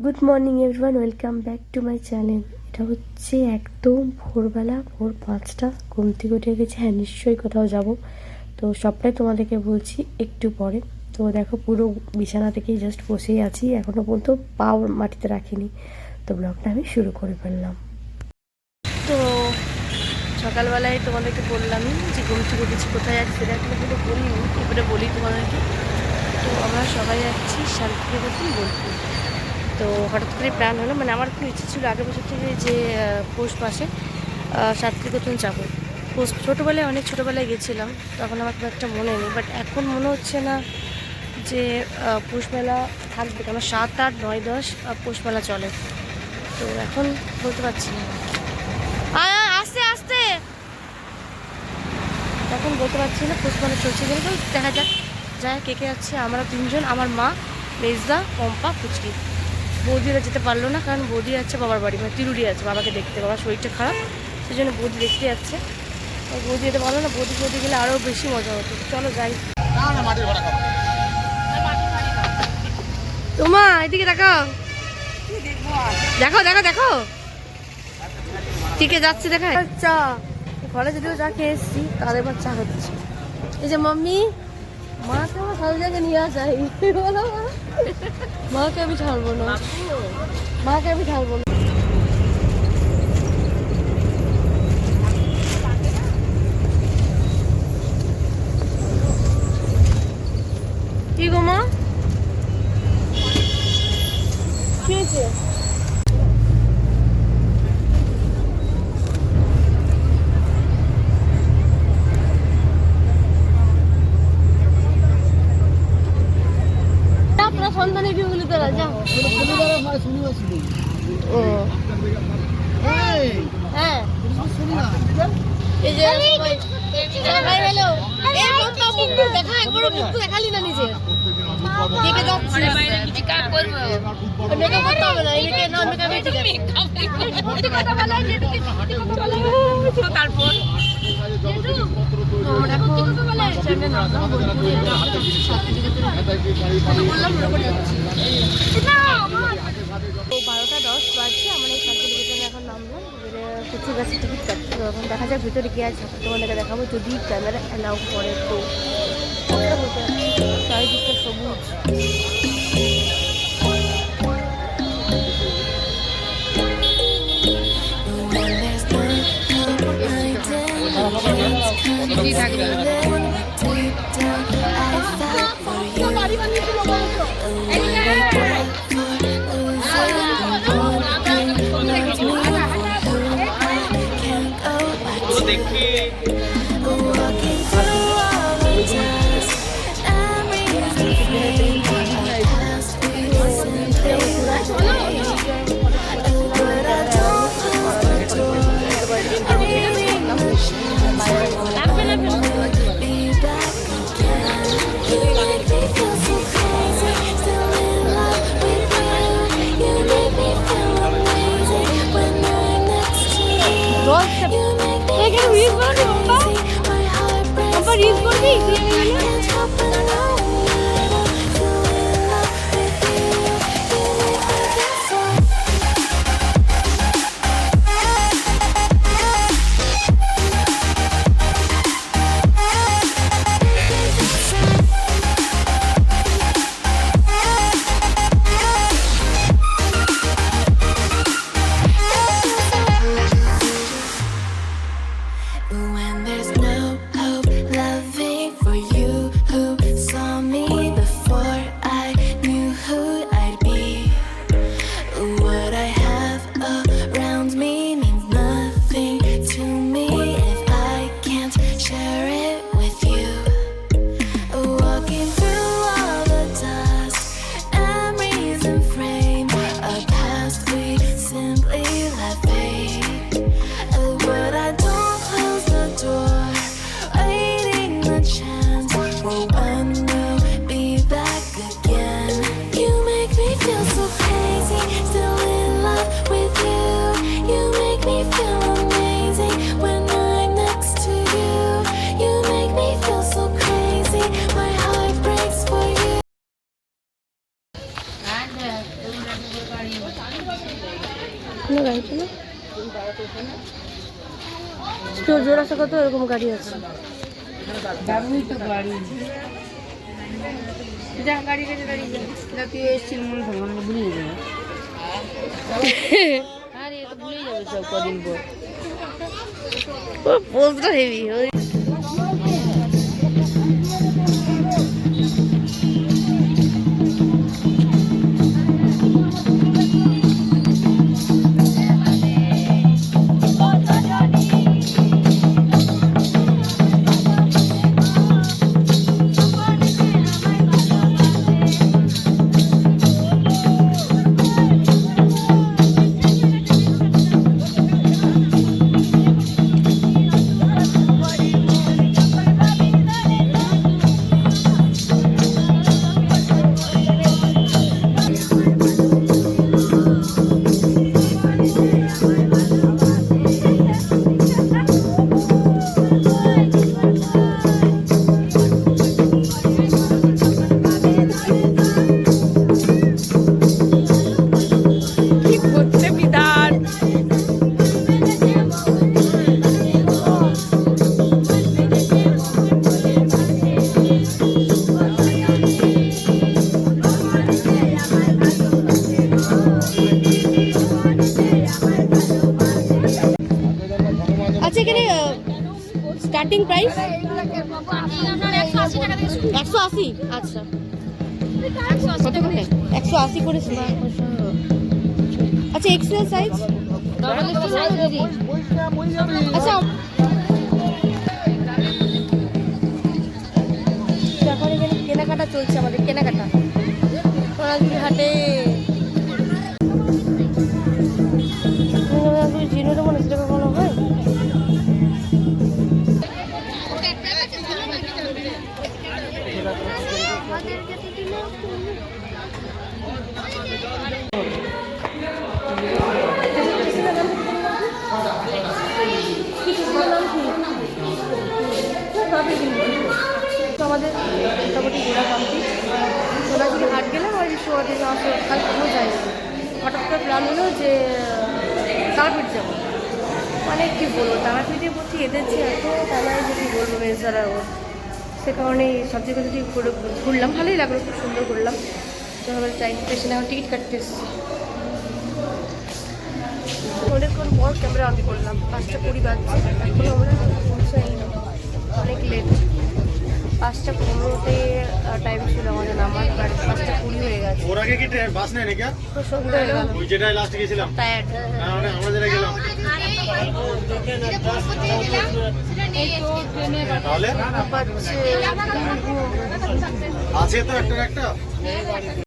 Good morning everyone, welcome back to my channel. এটা হচ্ছে একদম ভোরবেলা, ভোর 5টা। ঘুম থেকে উঠে গেছে। হ্যাঁ, নিশ্চয়ই কোথাও যাব, তো সবটাই তোমাদেরকে বলছি একটু পরে। তো দেখো, পুরো বিছানা থেকেই জাস্ট বসেই আছি, এখনও পর্যন্ত পাও মাটিতে রাখিনি। তো ব্লগটা আমি শুরু করে ফেললাম। তো সকালবেলায় তোমাদেরকে বললামই যে ঘুম থেকে উঠেছি, কোথায় যাচ্ছি সেটা একটা পুরো বলিনি, এবারে বলি তোমাদেরকে। তো আমরা সবাই যাচ্ছি শান্তিনিকেতন বোলপুর। তো হঠাৎ করে প্ল্যান হলো, মানে আমার খুব ইচ্ছে ছিল আগের বছর থেকে যে পৌষ মাসে শান্তিনিকেতন যাবো। ছোটোবেলায়, অনেক ছোটোবেলায় গেছিলাম, তখন আমার খুব একটা মনে নেই। বাট এখন মনে হচ্ছে না যে পৌষ মেলা থাকবে, কেন 7, 8, 9, 10 পৌষ মেলা চলে। তো এখন বলতে পারছি না, আস্তে আস্তে এখন বলতে পারছি না পৌষ মেলা চলছে কিনা। তো দেখা যাক, যাই কে কে যাচ্ছে। আমরা 3জন, আমার মা, মেজদা, পম্পা, পুচকি। বৌদিরা যেতে পারলো না, কারণ বৌদি যাচ্ছে বাবার বাড়ি, মানে তিরুড়ি আছে বাবাকে দেখতে। বাবার শরীরটা খারাপ, সেই জন্য বৌদি দেখতে যাচ্ছে। বৌদি যেতে পারলো না, বৌদি গেলে আরও বেশি মজা হতো। চলো যাই। তোমা এদিকে দেখাও, দেখো দেখো দেখো, টিকে যাচ্ছে দেখা। চা ঘরে যদিও চা খেয়ে এসেছি, তাদের এবার চা হচ্ছে। এই যে মাম্মি, মাকে আমার ভালো জায়গায় নিয়ে যাই, বলো মাকে আমি ছাড়বো না, মাকে আমি ছাড়বো না। কি গো মা, কি হয়েছে? আপনার সন্তানের বিয়েগুলি তোরা যা। ও হ্যাঁ, এই যে সবাই হ্যালো, দেখা একবারও মুখ দেখালি না নিজে। কেকে যাচ্ছি, মেকআপ করতে হবে না, এদিকে না মেকআপে ঠিক আছে। তারপর আমরা এখন স্ট্যান্ডে নামলাম, বোলপুরে বললাম ওরকম যাচ্ছি। 12টা 10 বাজছে, আমরা এই শান্তিনিকেতনে এখন নামলাম। কিছু গাছে টিকিট কাটছি, তো এখন দেখা যাক ভিতরে গিয়ে আছে, তোমাদেরকে দেখাবো যদি ক্যামেরা অ্যালাউ করে। তো চারিদিকটা সবুজ। না গাড়িতে না তো জোড়াসা কত এরকম গাড়ি আছে। দারুণই তো গাড়ি। যা গাড়ি কাছে দাঁড়িয়ে যা তুই এসেছিল মনে থাকে মানে ভুলিয়ে যাবে। আরে তো ভুলেই যাবে সব কদিন পর। পোস্টটা হেভি। আচ্ছা এখানে স্টার্টিং প্রাইস 180। আচ্ছা কত করে? 180 করে। আচ্ছা এক্সেল সাইজ? আচ্ছা এখন এখানে কেনাকাটা চলছে, আমাদের কেনাকাটা সোনাঝুরি হাটে। জিনোটা মনে হচ্ছে কখনো হয়। আমাদের মোটামুটি ঘোরা কমপ্লিট। সোনাঝুরি হাট গেলাম আর সোনাতে কাল কোনো যায়নি। হঠাৎ করে প্ল্যান হলো যে তারাপীঠ যাবো। মানে কী বলবো, তারাপীঠে বলছি এদের যে এত তালায় যদি বলবো মেজারা ওর, সে কারণে সব জায়গায় যদি ঘুরলাম, ভালোই লাগলো, খুব সুন্দর ঘুরলাম। তো আমরা স্টেশনে এখন টিকিট কাটতে এসেছি। অনেকক্ষণ পর ক্যামেরা অন করলাম, 5:20 বাজছে, এখন আমরা পৌঁছাইনি, অনেক লেট। 5:15-তে টাইম ছিল আমাদের নামার, বাট 5:20 হয়ে গেছে। ওর আগে কি বাস নেই নাকি? খুব সুন্দর হয়ে গেল। ওই যেটা লাস্টে গেছিলাম টায়ার্ড। আমরা যেটা গেলাম তাহলে পাচ্ছে আছে তো একটা